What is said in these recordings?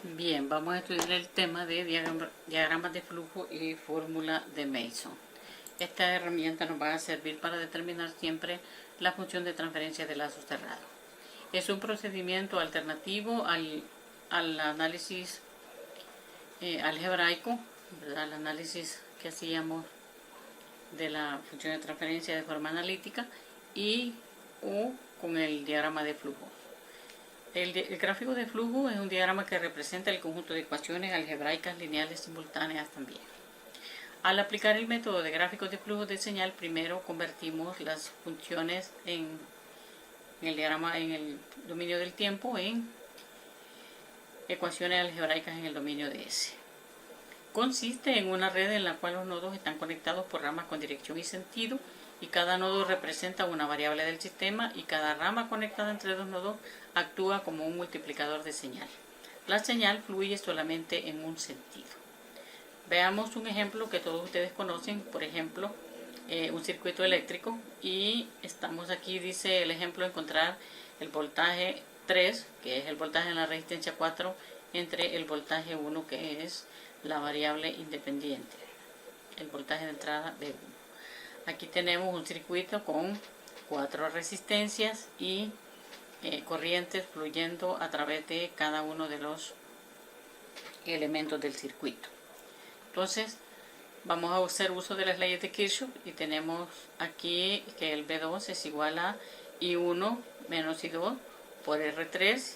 Bien, vamos a estudiar el tema de diagramas de flujo y fórmula de Mason. Esta herramienta nos va a servir para determinar siempre la función de transferencia de lazos cerrados. Es un procedimiento alternativo al análisis algebraico, ¿verdad? El análisis que hacíamos de la función de transferencia de forma analítica o con el diagrama de flujo. El gráfico de flujo es un diagrama que representa el conjunto de ecuaciones algebraicas lineales simultáneas también. Al aplicar el método de gráficos de flujo de señal, primero convertimos las funciones en el diagrama en el dominio del tiempo en ecuaciones algebraicas en el dominio de S. Consiste en una red en la cual los nodos están conectados por ramas con dirección y sentido, y cada nodo representa una variable del sistema, y cada rama conectada entre dos nodos actúa como un multiplicador de señal. La señal fluye solamente en un sentido. Veamos un ejemplo que todos ustedes conocen, por ejemplo, un circuito eléctrico, y estamos aquí, dice el ejemplo, encontrar el voltaje 3, que es el voltaje en la resistencia 4, entre el voltaje 1, que es la variable independiente, el voltaje de entrada de 1. Aquí tenemos un circuito con 4 resistencias y corrientes fluyendo a través de cada uno de los elementos del circuito. Entonces vamos a hacer uso de las leyes de Kirchhoff y tenemos aquí que el B2 es igual a I1 menos I2 por R3,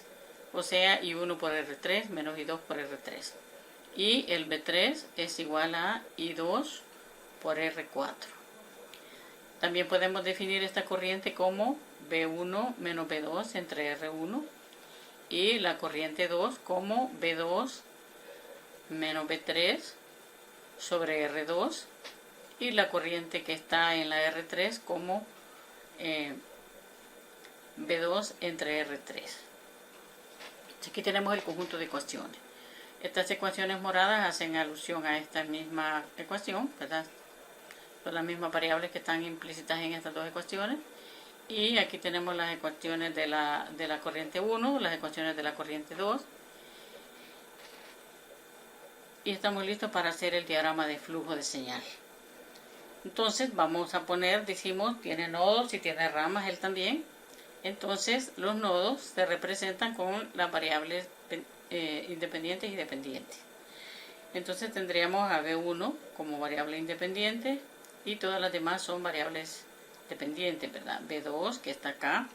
o sea, I1 por R3 menos I2 por R3. Y el B3 es igual a I2 por R4. También podemos definir esta corriente como B1 menos B2 entre R1, y la corriente 2 como B2 menos B3 sobre R2, y la corriente que está en la R3 como B2 entre R3. Aquí tenemos el conjunto de ecuaciones. Estas ecuaciones moradas hacen alusión a esta misma ecuación, ¿verdad? Son las mismas variables que están implícitas en estas dos ecuaciones. Y aquí tenemos las ecuaciones de la corriente 1, las ecuaciones de la corriente 2. Y estamos listos para hacer el diagrama de flujo de señal. Entonces vamos a poner, decimos, tiene nodos y tiene ramas él también. Entonces los nodos se representan con las variables independientes y dependientes. Entonces tendríamos a B1 como variable independiente y todas las demás son variables dependientes, ¿verdad? B2 que está acá,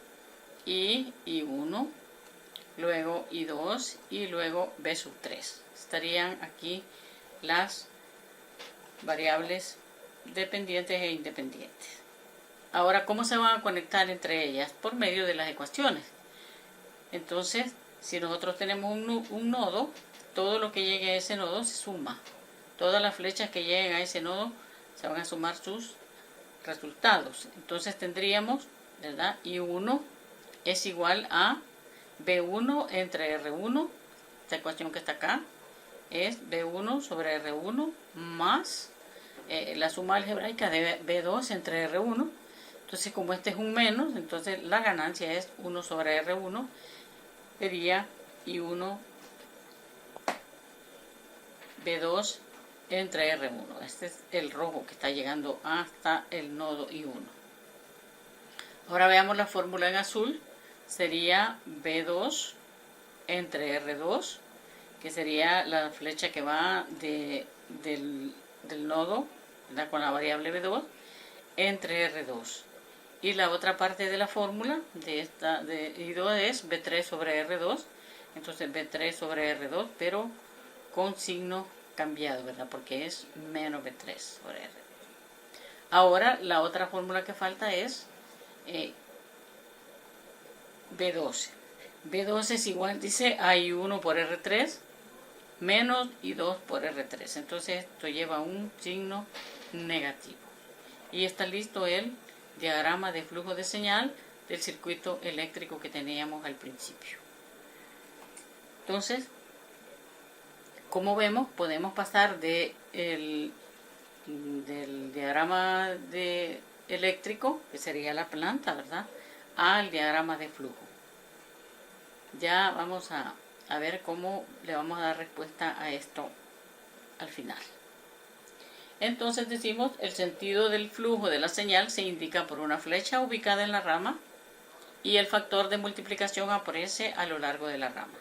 y I1, luego I2 y luego B3. Estarían aquí las variables dependientes e independientes. Ahora, ¿cómo se van a conectar entre ellas? Por medio de las ecuaciones. Entonces, si nosotros tenemos un nodo, todo lo que llegue a ese nodo se suma. Todas las flechas que lleguen a ese nodo se van a sumar sus resultados. Entonces tendríamos, ¿verdad? I1 es igual a B1 entre R1, esta ecuación que está acá, es B1 sobre R1 más la suma algebraica de B2 entre R1. Entonces, como este es un menos, entonces la ganancia es 1 sobre R1, sería I1 B2 entre R1. Este es el rojo que está llegando hasta el nodo I1. Ahora veamos la fórmula en azul. Sería B2 entre R2, que sería la flecha que va del nodo, ¿verdad?, con la variable B2, entre R2. Y la otra parte de la fórmula de I2 es B3 sobre R2. Entonces B3 sobre R2, pero con signo cambiado, ¿verdad? Porque es menos B3 sobre R2. Ahora la otra fórmula que falta es B12. B12 es igual, dice, a I1 por R3 menos I2 por R3. Entonces esto lleva un signo negativo. Y está listo el diagrama de flujo de señal del circuito eléctrico que teníamos al principio. Entonces, como vemos, podemos pasar del diagrama eléctrico, que sería la planta, ¿verdad?, al diagrama de flujo. Ya vamos a a ver cómo le vamos a dar respuesta a esto al final. Entonces decimos, el sentido del flujo de la señal se indica por una flecha ubicada en la rama y el factor de multiplicación aparece a lo largo de la rama.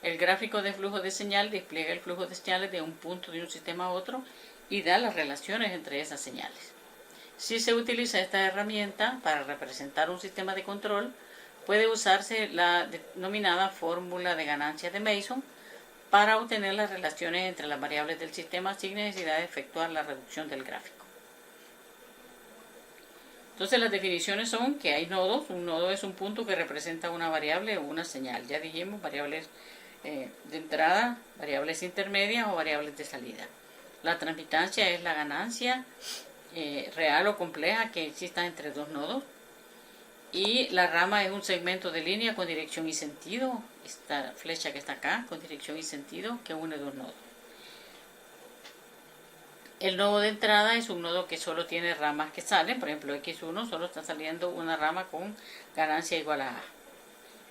El gráfico de flujo de señal despliega el flujo de señales de un punto de un sistema a otro y da las relaciones entre esas señales. Si se utiliza esta herramienta para representar un sistema de control, puede usarse la denominada fórmula de ganancias de Mason para obtener las relaciones entre las variables del sistema sin necesidad de efectuar la reducción del gráfico. Entonces las definiciones son que hay nodos. Un nodo es un punto que representa una variable o una señal. Ya dijimos variables de entrada, variables intermedias o variables de salida. La transmitancia es la ganancia real o compleja que exista entre dos nodos. Y la rama es un segmento de línea con dirección y sentido. Esta flecha que está acá con dirección y sentido que une dos nodos. El nodo de entrada es un nodo que solo tiene ramas que salen. Por ejemplo, X1 solo está saliendo una rama con ganancia igual a A.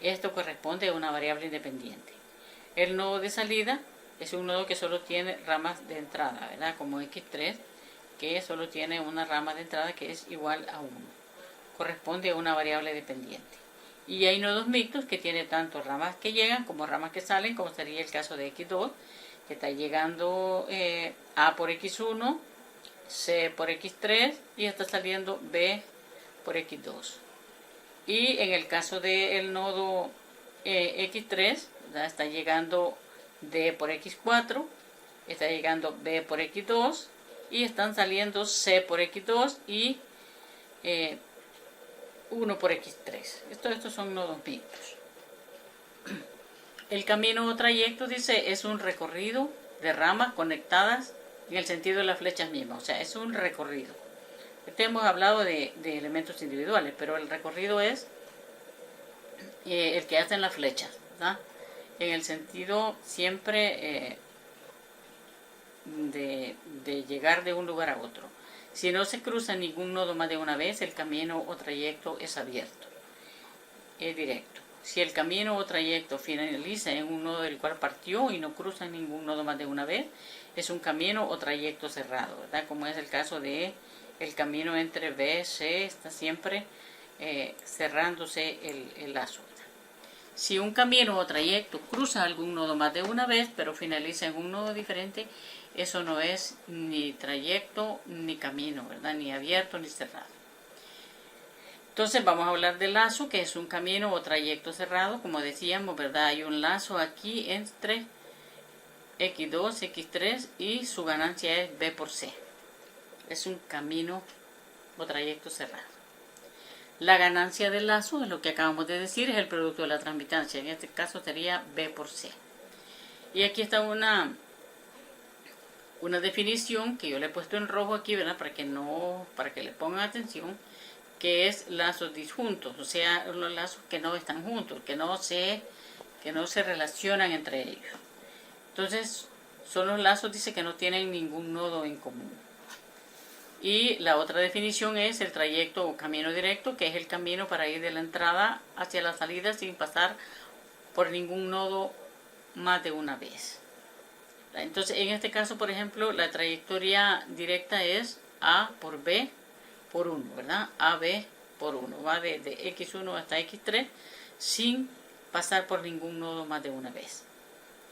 Esto corresponde a una variable independiente. El nodo de salida es un nodo que solo tiene ramas de entrada, ¿verdad? Como X3, que solo tiene una rama de entrada que es igual a 1. Corresponde a una variable dependiente. Y hay nodos mixtos que tienen tanto ramas que llegan como ramas que salen, como sería el caso de X2, que está llegando A por X1, C por X3 y está saliendo B por X2. Y en el caso del nodo X3, ¿verdad? Está llegando D por X4, está llegando B por X2 y están saliendo C por X2 y 1 por X3. Estos son nodos mixtos. El camino o trayecto, dice, es un recorrido de ramas conectadas en el sentido de las flechas mismas. O sea, es un recorrido. Hemos hablado de elementos individuales, pero el recorrido es el que hacen las flechas, ¿verdad? En el sentido siempre de llegar de un lugar a otro. Si no se cruza ningún nodo más de una vez, el camino o trayecto es abierto, es directo. Si el camino o trayecto finaliza en un nodo del cual partió y no cruza ningún nodo más de una vez, es un camino o trayecto cerrado, ¿verdad? Como es el caso de el camino entre B y C, está siempre cerrándose el lazo. Si un camino o trayecto cruza algún nodo más de una vez, pero finaliza en un nodo diferente, eso no es ni trayecto ni camino, ¿verdad? Ni abierto ni cerrado. Entonces vamos a hablar del lazo, que es un camino o trayecto cerrado. Como decíamos, ¿verdad? Hay un lazo aquí entre X2, X3 y su ganancia es B por C. Es un camino o trayecto cerrado. La ganancia del lazo, es lo que acabamos de decir, es el producto de la transmitancia. En este caso sería B por C. Y aquí está una definición que yo le he puesto en rojo aquí, ¿verdad? Para que le pongan atención, que es lazos disjuntos, o sea, los lazos que no están juntos, que no se relacionan entre ellos. Entonces, son los lazos, dice, que no tienen ningún nodo en común. Y la otra definición es el trayecto o camino directo, que es el camino para ir de la entrada hacia la salida sin pasar por ningún nodo más de una vez. Entonces, en este caso, por ejemplo, la trayectoria directa es A por B por 1, ¿verdad? AB por 1. Va desde X1 hasta X3 sin pasar por ningún nodo más de una vez.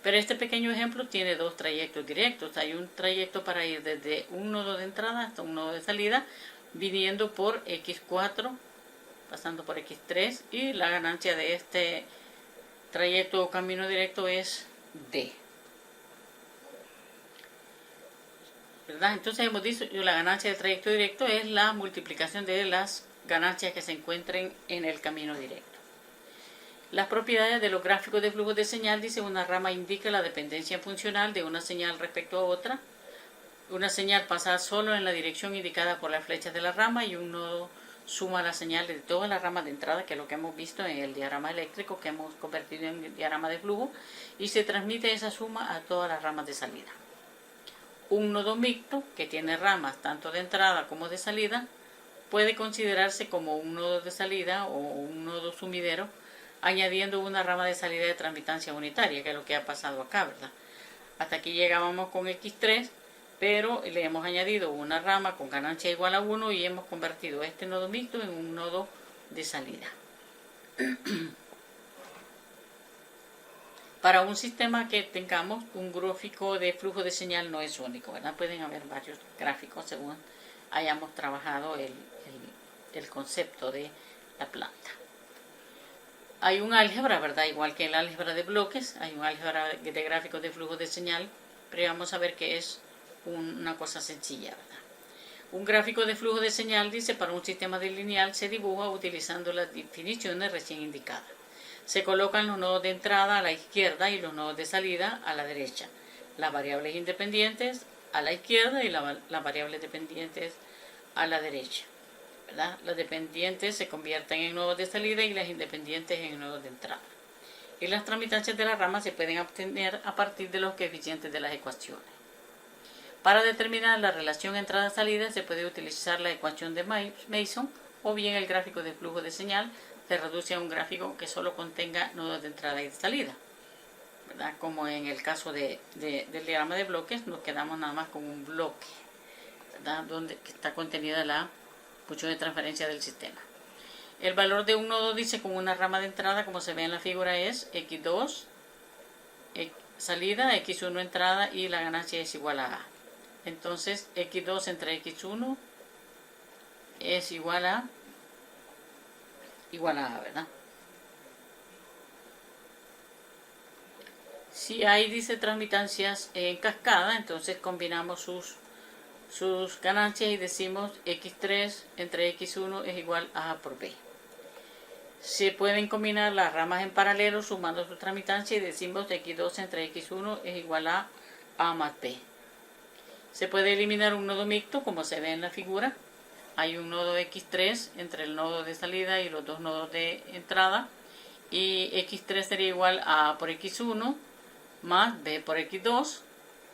Pero este pequeño ejemplo tiene dos trayectos directos. Hay un trayecto para ir desde un nodo de entrada hasta un nodo de salida, viniendo por X4, pasando por X3, y la ganancia de este trayecto o camino directo es D. ¿Verdad? Entonces hemos dicho que la ganancia del trayecto directo es la multiplicación de las ganancias que se encuentren en el camino directo. Las propiedades de los gráficos de flujo de señal, dice, una rama indica la dependencia funcional de una señal respecto a otra. Una señal pasa solo en la dirección indicada por las flechas de la rama y un nodo suma la señal de todas las ramas de entrada, que es lo que hemos visto en el diagrama eléctrico que hemos convertido en el diagrama de flujo, y se transmite esa suma a todas las ramas de salida. Un nodo mixto, que tiene ramas tanto de entrada como de salida, puede considerarse como un nodo de salida o un nodo sumidero añadiendo una rama de salida de transmitancia unitaria, que es lo que ha pasado acá, ¿verdad? Hasta aquí llegábamos con X3, pero le hemos añadido una rama con ganancia igual a 1 y hemos convertido este nodo mixto en un nodo de salida. Para un sistema que tengamos un gráfico de flujo de señal no es único, ¿verdad? Pueden haber varios gráficos según hayamos trabajado el concepto de la planta. Hay un álgebra, ¿verdad? Igual que el álgebra de bloques, hay un álgebra de gráficos de flujo de señal, pero vamos a ver que es una cosa sencilla, ¿verdad? Un gráfico de flujo de señal, dice, para un sistema de lineal se dibuja utilizando las definiciones recién indicadas. Se colocan los nodos de entrada a la izquierda y los nodos de salida a la derecha. Las variables independientes a la izquierda y las variables dependientes a la derecha, ¿verdad? Las dependientes se convierten en nodos de salida y las independientes en nodos de entrada. Y las tramitancias de la rama se pueden obtener a partir de los coeficientes de las ecuaciones. Para determinar la relación entrada-salida se puede utilizar la ecuación de Mason o bien el gráfico de flujo de señal se reduce a un gráfico que solo contenga nodos de entrada y de salida, ¿verdad? Como en el caso del diagrama de bloques, nos quedamos nada más con un bloque, ¿verdad? Donde está contenida la función de transferencia del sistema. El valor de un nodo, dice, con una rama de entrada, como se ve en la figura, es X2 salida, X1 entrada y la ganancia es igual a A. Entonces, X2 entre X1 es igual a A, ¿verdad? Si hay, dice, transmitancias en cascada, entonces combinamos sus ganancias y decimos X3 entre X1 es igual a A por B. Se pueden combinar las ramas en paralelo sumando su tramitancia y decimos X2 entre X1 es igual a A más B. Se puede eliminar un nodo mixto, como se ve en la figura. Hay un nodo X3 entre el nodo de salida y los dos nodos de entrada. Y X3 sería igual a A por X1 más B por X2.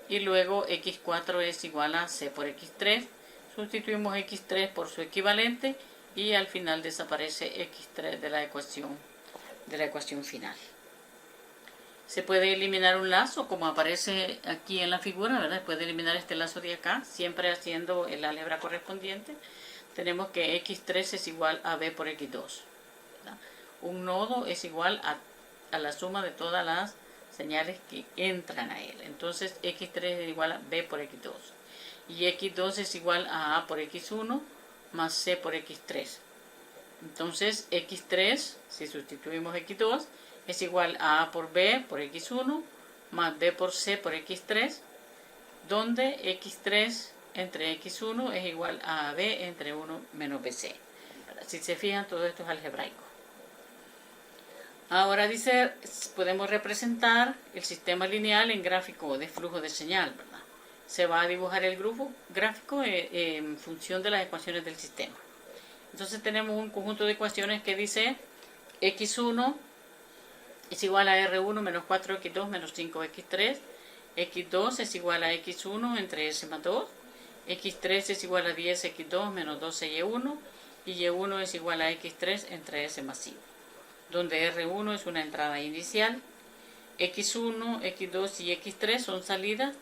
Y luego X4 es igual a C por X3. Sustituimos X3 por su equivalente y al final desaparece X3 de la ecuación final. Se puede eliminar un lazo, como aparece aquí en la figura, ¿verdad? Se puede eliminar este lazo de acá, siempre haciendo el álgebra correspondiente. Tenemos que X3 es igual a B por X2, ¿verdad? Un nodo es igual a la suma de todas las señales que entran a él. Entonces X3 es igual a B por X2. Y X2 es igual a por X1 más C por X3. Entonces X3, si sustituimos X2, es igual a por B por X1 más B por C por X3, donde X3 entre X1 es igual a B entre 1 menos BC. Si se fijan, todo esto es algebraico. Ahora dice, podemos representar el sistema lineal en gráfico de flujo de señal, ¿verdad? Se va a dibujar el gráfico en función de las ecuaciones del sistema. Entonces tenemos un conjunto de ecuaciones que dice X1 es igual a R1 menos 4X2 menos 5X3, X2 es igual a X1 entre S más 2, X3 es igual a 10X2 menos 12Y1 y Y1 es igual a X3 entre S más 5, donde R1 es una entrada inicial, X1, X2 y X3 son salidas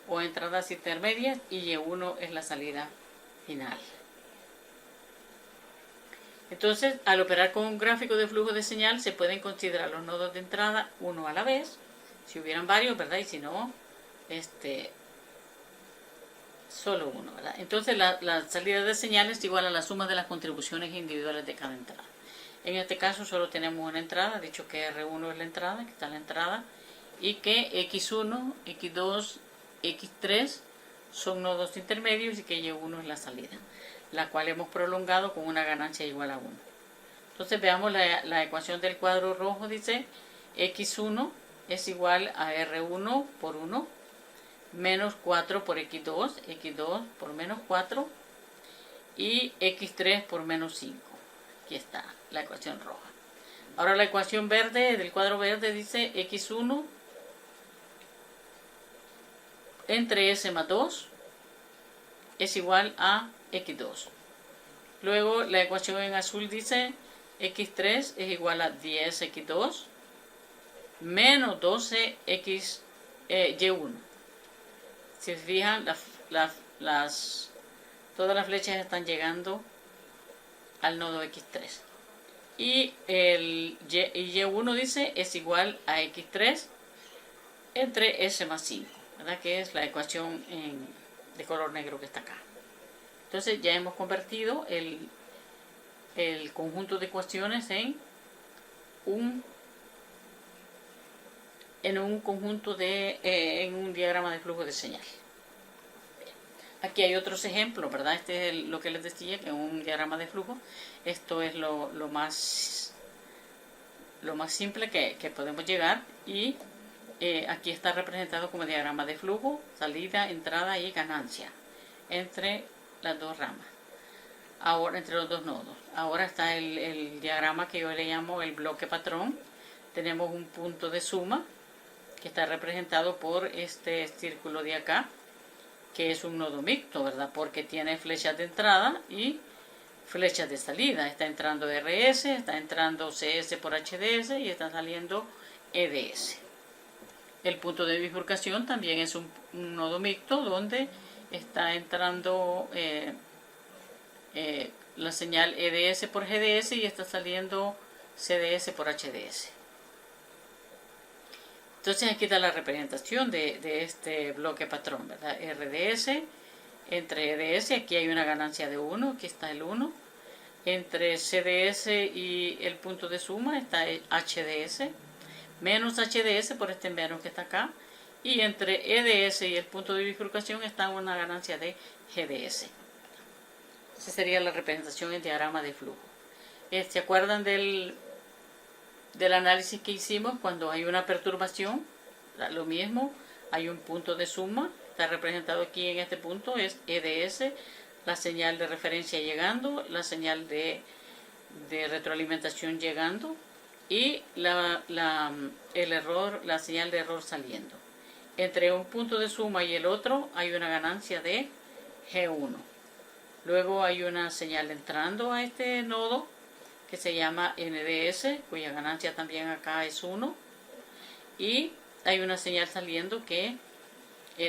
o entradas intermedias y Y1 es la salida final. Entonces, al operar con un gráfico de flujo de señal, se pueden considerar los nodos de entrada uno a la vez, si hubieran varios, ¿verdad? Y si no, solo uno, ¿verdad? Entonces, la salida de señal es igual a la suma de las contribuciones individuales de cada entrada. En este caso, solo tenemos una entrada, dicho que R1 es la entrada, que está la entrada, y que X1, X2, X3 son nodos intermedios y que Y1 es la salida, la cual hemos prolongado con una ganancia igual a 1. Entonces veamos la ecuación del cuadro rojo, dice X1 es igual a R1 por 1 menos 4 por X2, X2 por menos 4 y X3 por menos 5. Aquí está la ecuación roja. Ahora la ecuación verde del cuadro verde dice X1 entre S más 2 es igual a X2. Luego la ecuación en azul dice X3 es igual a 10X2 menos 12X Y1. Si se fijan, todas las flechas están llegando al nodo X3. Y el Y1 dice es igual a X3 entre S más 5, ¿verdad? Que es la ecuación de color negro que está acá. Entonces ya hemos convertido el conjunto de ecuaciones en un conjunto en un diagrama de flujo de señal. Aquí hay otros ejemplos, ¿verdad? Este es lo que les decía, que es un diagrama de flujo. Esto es lo más simple que podemos llegar. Y aquí está representado como diagrama de flujo, salida, entrada y ganancia entre las dos ramas. Ahora, entre los dos nodos. Ahora está el diagrama que yo le llamo el bloque patrón. Tenemos un punto de suma que está representado por este círculo de acá, que es un nodo mixto, ¿verdad? Porque tiene flechas de entrada y flechas de salida. Está entrando RS, está entrando CS por HDS y está saliendo EDS. El punto de bifurcación también es un nodo mixto donde está entrando la señal EDS por GDS y está saliendo CDS por HDS. Entonces aquí está la representación de este bloque patrón, ¿verdad? RDS entre EDS, aquí hay una ganancia de 1, aquí está el 1. Entre CDS y el punto de suma está el HDS, menos HDS por este menos que está acá. Y entre EDS y el punto de bifurcación está una ganancia de GDS. Esa sería la representación en diagrama de flujo. ¿Se acuerdan del análisis que hicimos cuando hay una perturbación? Lo mismo, hay un punto de suma, está representado aquí en este punto, es EDS, la señal de referencia llegando, la señal de retroalimentación llegando y la señal de error saliendo. Entre un punto de suma y el otro hay una ganancia de G1. Luego hay una señal entrando a este nodo que se llama NDS, cuya ganancia también acá es 1. Y hay una señal saliendo que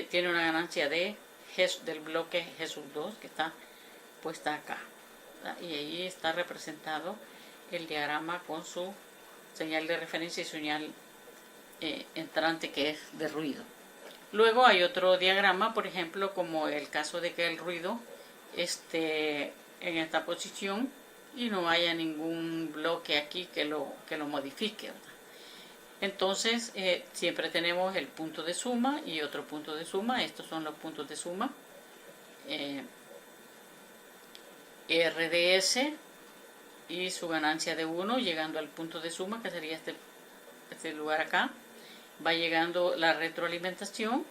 tiene una ganancia del bloque G2 que está puesta acá, ¿verdad? Y ahí está representado el diagrama con su señal de referencia y su señal entrante que es de ruido. Luego hay otro diagrama, por ejemplo, como el caso de que el ruido esté en esta posición y no haya ningún bloque aquí que lo modifique, ¿verdad? Entonces siempre tenemos el punto de suma y otro punto de suma. Estos son los puntos de suma. RDS y su ganancia de 1 llegando al punto de suma, que sería este lugar acá. Va llegando la retroalimentación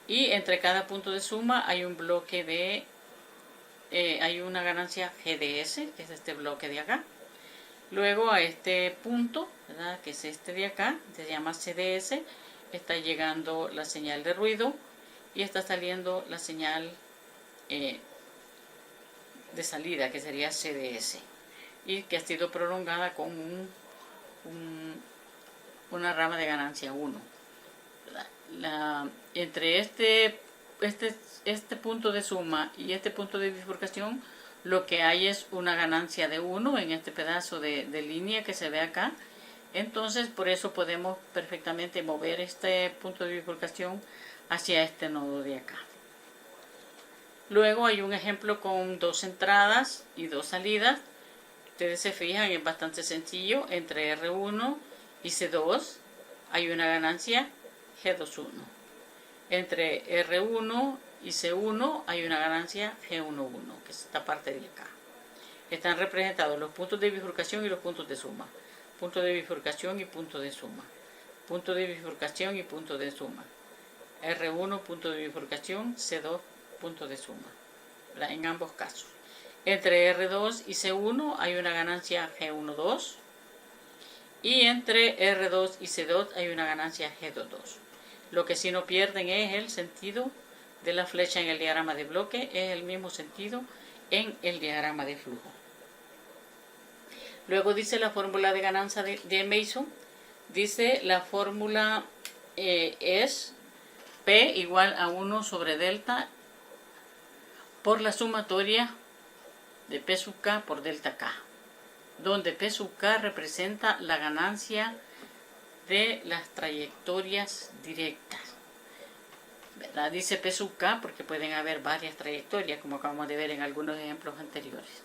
y entre cada punto de suma hay un bloque de hay una ganancia GDS, que es este bloque de acá. Luego a este punto, ¿verdad?, que es este de acá, se llama CDS, está llegando la señal de ruido y está saliendo la señal de salida, que sería CDS, y que ha sido prolongada con una rama de ganancia 1. Entre este punto de suma y este punto de bifurcación, lo que hay es una ganancia de 1 en este pedazo de línea que se ve acá. Entonces, por eso podemos perfectamente mover este punto de bifurcación hacia este nodo de acá. Luego hay un ejemplo con 2 entradas y 2 salidas. Ustedes se fijan, es bastante sencillo. Entre R1 y C2 hay una ganancia G21. Entre R1 y C1 hay una ganancia G11, que es esta parte de acá. Están representados los puntos de bifurcación y los puntos de suma. Punto de bifurcación y punto de suma. Punto de bifurcación y punto de suma. R1, punto de bifurcación, C2, punto de suma. ¿Verdad? En ambos casos. Entre R2 y C1 hay una ganancia G12. Y entre R2 y C2 hay una ganancia G22. Lo que sí no pierden es el sentido de la flecha en el diagrama de bloque, es el mismo sentido en el diagrama de flujo. Luego dice la fórmula de ganancia de Mason. Dice la fórmula es P igual a 1 sobre delta por la sumatoria de P sub K por delta K, donde P sub K representa la ganancia de las trayectorias directas. ¿Verdad? Dice P sub K porque pueden haber varias trayectorias, como acabamos de ver en algunos ejemplos anteriores.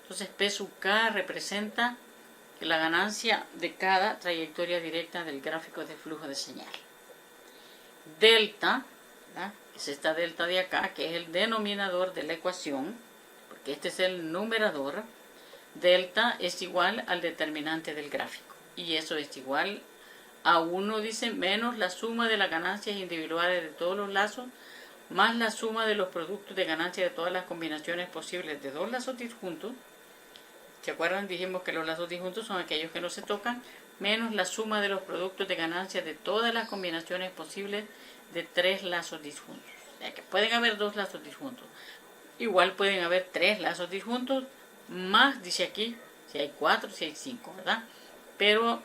Entonces P sub K representa la ganancia de cada trayectoria directa del gráfico de flujo de señal. Delta, ¿verdad?, es esta delta de acá, que es el denominador de la ecuación, porque este es el numerador. Delta es igual al determinante del gráfico, y eso es igual a 1, dice, menos la suma de las ganancias individuales de todos los lazos, más la suma de los productos de ganancia de todas las combinaciones posibles de dos lazos disjuntos. ¿Se acuerdan? Dijimos que los lazos disjuntos son aquellos que no se tocan, menos la suma de los productos de ganancia de todas las combinaciones posibles de tres lazos disjuntos. O sea que pueden haber dos lazos disjuntos. Igual pueden haber tres lazos disjuntos, más, dice aquí, si hay 4, si hay 5, ¿verdad? Pero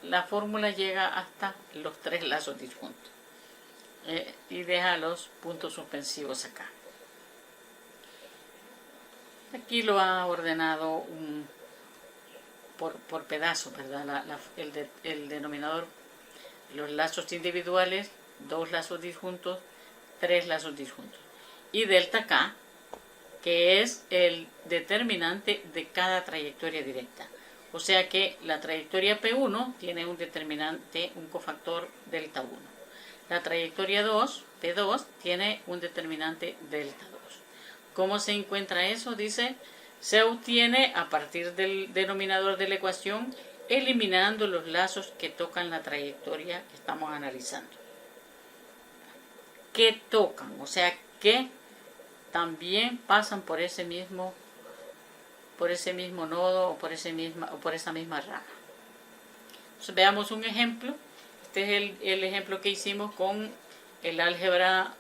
la fórmula llega hasta los tres lazos disjuntos. Y deja los puntos suspensivos acá. Aquí lo ha ordenado por pedazos, ¿verdad? El denominador, los lazos individuales, dos lazos disjuntos, tres lazos disjuntos. Y delta K, que es el determinante de cada trayectoria directa. O sea que la trayectoria P1 tiene un determinante, un cofactor delta 1. La trayectoria 2, P2, tiene un determinante delta 2. ¿Cómo se encuentra eso? Dice, se obtiene a partir del denominador de la ecuación, eliminando los lazos que tocan la trayectoria que estamos analizando. Que tocan, o sea, que también pasan por ese mismo nodo o por esa misma rama. Entonces, veamos un ejemplo. Este es el ejemplo que hicimos con el álgebra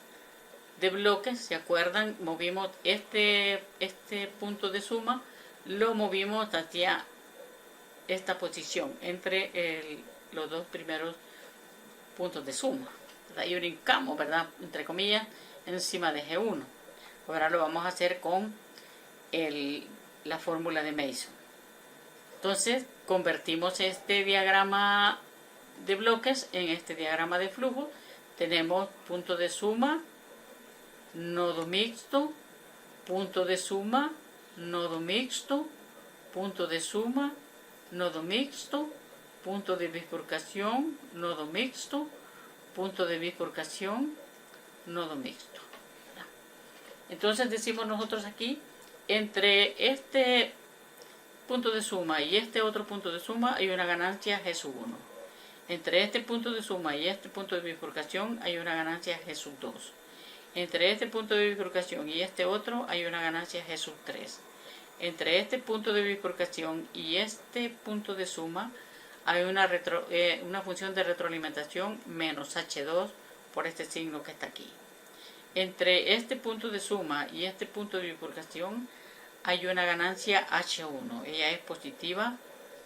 de bloques. ¿Se acuerdan? Movimos este punto de suma, lo movimos hacia esta posición entre los dos primeros puntos de suma, ¿verdad? Y brincamos, ¿verdad?, entre comillas, encima de G1. Ahora lo vamos a hacer con la fórmula de Mason. Entonces convertimos este diagrama de bloques en este diagrama de flujo. Tenemos punto de suma, nodo mixto, punto de suma, nodo mixto, punto de suma, nodo mixto, punto de bifurcación, nodo mixto, punto de bifurcación, nodo mixto. Entonces decimos nosotros aquí, entre este punto de suma y este otro punto de suma hay una ganancia G sub 1. Entre este punto de suma y este punto de bifurcación hay una ganancia G sub 2. Entre este punto de bifurcación y este otro hay una ganancia G sub 3. Entre este punto de bifurcación y este punto de suma hay una función de retroalimentación menos H2 por este signo que está aquí. Entre este punto de suma y este punto de bifurcación hay una ganancia H1. Ella es positiva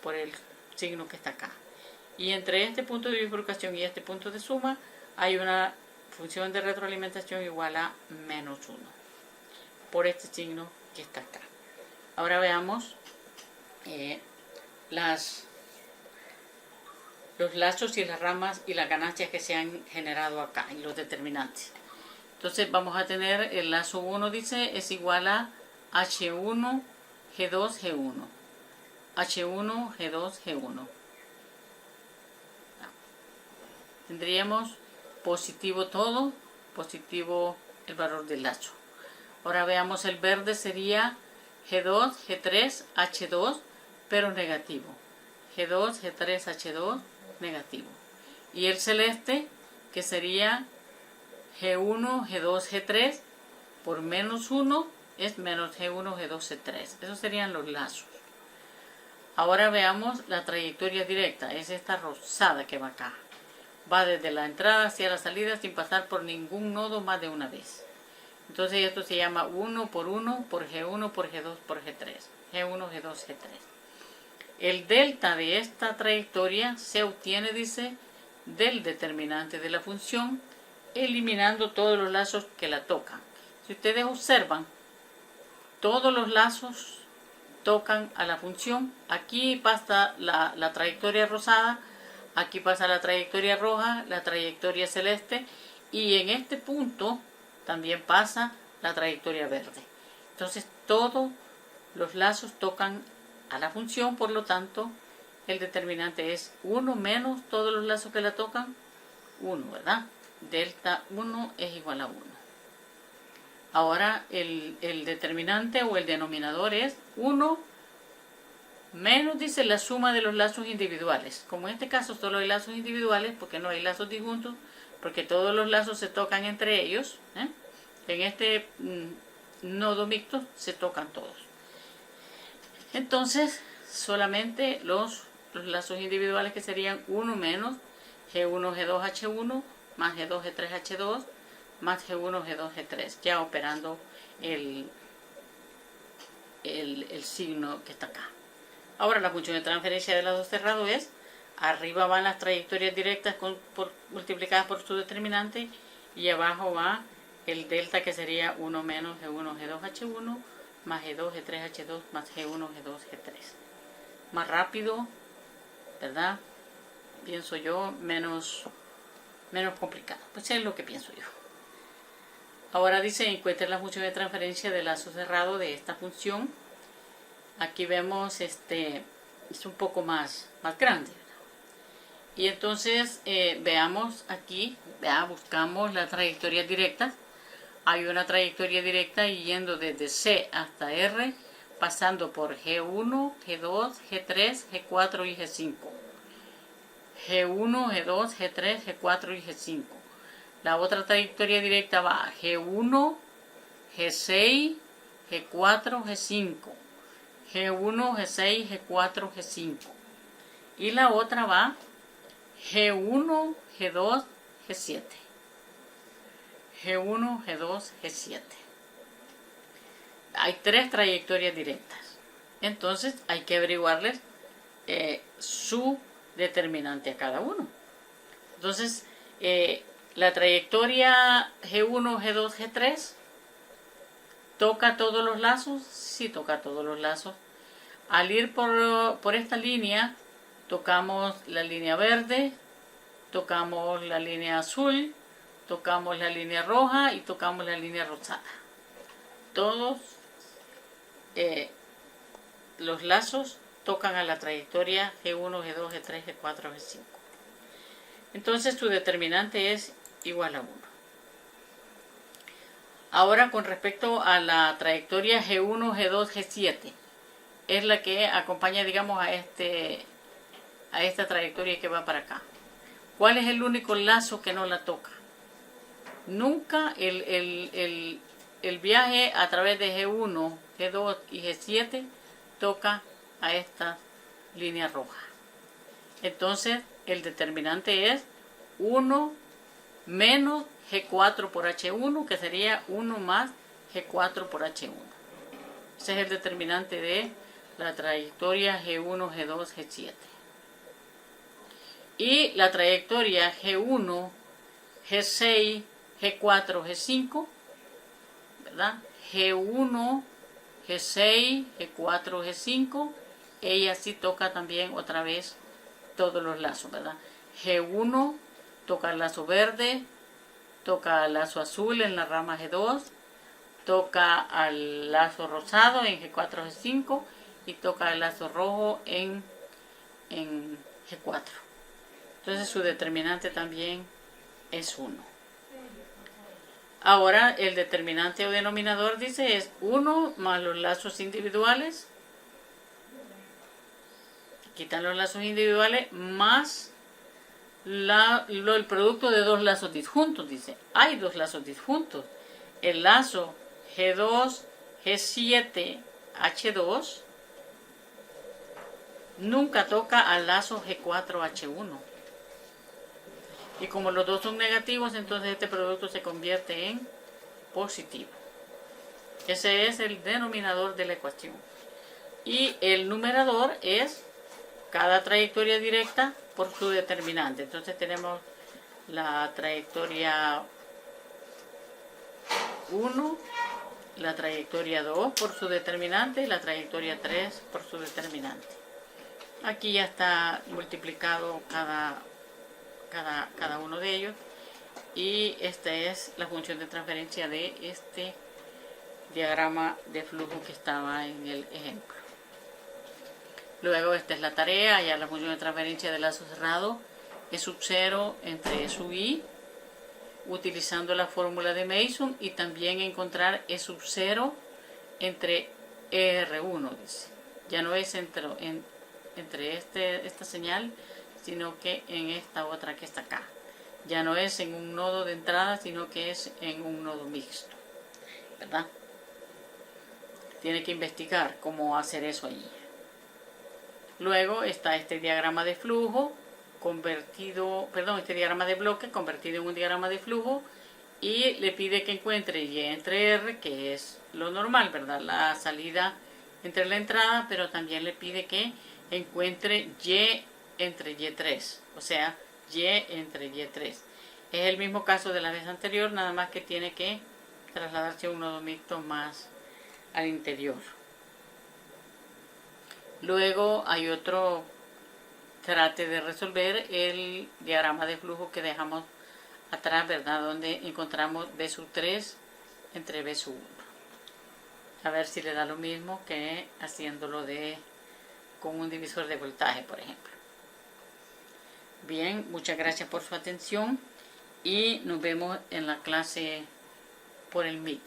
por el signo que está acá. Y entre este punto de bifurcación y este punto de suma hay una función de retroalimentación igual a menos 1 por este signo que está acá. Ahora veamos los lazos y las ramas y las ganancias que se han generado acá y los determinantes. Entonces vamos a tener el lazo 1, dice, es igual a H1, G2, G1. H1, G2, G1. Tendríamos positivo todo, positivo el valor del lazo. Ahora veamos, el verde sería G2, G3, H2, pero negativo. G2, G3, H2, negativo. Y el celeste, que sería G1, G2, G3, por menos 1 es menos G1, G2, G3. Esos serían los lazos. Ahora veamos la trayectoria directa. Es esta rosada que va acá. Va desde la entrada hacia la salida sin pasar por ningún nodo más de una vez. Entonces esto se llama 1 por 1 por G1 por G2 por G3. G1, G2, G3. El delta de esta trayectoria se obtiene, dice, del determinante de la función, eliminando todos los lazos que la tocan. Si ustedes observan, todos los lazos tocan a la función. Aquí pasa la trayectoria rosada, aquí pasa la trayectoria roja, la trayectoria celeste, y en este punto también pasa la trayectoria verde. Entonces todos los lazos tocan a la función, por lo tanto el determinante es 1 menos todos los lazos que la tocan, 1, ¿verdad? Delta 1 es igual a 1. Ahora el determinante o el denominador es 1 menos, dice, la suma de los lazos individuales. Como en este caso solo hay lazos individuales, porque no hay lazos disjuntos, porque todos los lazos se tocan entre ellos, en este nodo mixto se tocan todos. Entonces solamente los lazos individuales, que serían 1 menos G1, G2, H1 más G2, G3, H2 más G1, G2, G3, ya operando el signo que está acá. Ahora la función de transferencia de lazo cerrado es, arriba van las trayectorias directas multiplicadas por su determinante, y abajo va el delta, que sería 1 menos G1, G2, H1 más G2, G3, H2 más G1, G2, G3. Más rápido, ¿verdad? Pienso yo, menos complicado. Pues es lo que pienso yo. Ahora dice, encuentre la función de transferencia de lazo cerrado de esta función. Aquí vemos, es un poco más grande, ¿verdad? Y entonces veamos aquí, buscamos las trayectorias directas. Hay una trayectoria directa yendo desde C hasta R, pasando por G1, G2, G3, G4 y G5. G1, G2, G3, G4 y G5. La otra trayectoria directa va a G1, G6, G4, G5. G1, G6, G4, G5. Y la otra va G1, G2, G7. G1, G2, G7. Hay 3 trayectorias directas. Entonces hay que averiguarles su determinante a cada uno. Entonces la trayectoria G1, G2, G3 ¿toca todos los lazos? Sí, toca todos los lazos. Al ir por esta línea, tocamos la línea verde, tocamos la línea azul, tocamos la línea roja y tocamos la línea rosada. Todos los lazos tocan a la trayectoria G1, G2, G3, G4, G5. Entonces su determinante es igual a 1. Ahora, con respecto a la trayectoria G1, G2, G7, es la que acompaña, digamos, a esta trayectoria que va para acá. ¿Cuál es el único lazo que no la toca? Nunca el viaje a través de G1, G2 y G7 toca a esta línea roja. Entonces el determinante es 1 menos G4 por H1, que sería 1 más G4 por H1. Ese es el determinante de la trayectoria G1, G2, G7. Y la trayectoria G1, G6, G4, G5, ¿verdad? G1, G6, G4, G5, ella sí toca también otra vez todos los lazos, ¿verdad? G1 toca el lazo verde, toca el lazo azul en la rama G2, toca al lazo rosado en G4, G5 y toca el lazo rojo en G4. Entonces su determinante también es 1. Ahora el determinante o denominador, dice, es 1 más los lazos individuales. Quitan los lazos individuales más el producto de 2 lazos disjuntos, dice. Hay 2 lazos disjuntos. El lazo G2, G7, H2 nunca toca al lazo G4, H1. Y como los dos son negativos, entonces este producto se convierte en positivo. Ese es el denominador de la ecuación. Y el numerador es cada trayectoria directa por su determinante. Entonces tenemos la trayectoria 1, la trayectoria 2 por su determinante y la trayectoria 3 por su determinante. Aquí ya está multiplicado cada uno de ellos, y esta es la función de transferencia de este diagrama de flujo que estaba en el ejemplo. Luego esta es la tarea, ya la función de transferencia de lazo cerrado E sub 0 entre E sub I, utilizando la fórmula de Mason, y también encontrar E sub 0 entre ER1, dice. Ya no es entre esta señal, sino que en esta otra que está acá. Ya no es en un nodo de entrada, sino que es en un nodo mixto, ¿verdad? Tiene que investigar cómo hacer eso allí. Luego está este diagrama de flujo este diagrama de bloque convertido en un diagrama de flujo, y le pide que encuentre Y entre R, que es lo normal, ¿verdad? La salida entre la entrada, pero también le pide que encuentre Y entre Y3, o sea, Y entre Y3. Es el mismo caso de la vez anterior, nada más que tiene que trasladarse a un nodo mixto más al interior. Luego hay otro, trate de resolver el diagrama de flujo que dejamos atrás, ¿verdad? Donde encontramos B sub 3 entre B sub 1. A ver si le da lo mismo que haciéndolo con un divisor de voltaje, por ejemplo. Bien, muchas gracias por su atención y nos vemos en la clase por el Meet.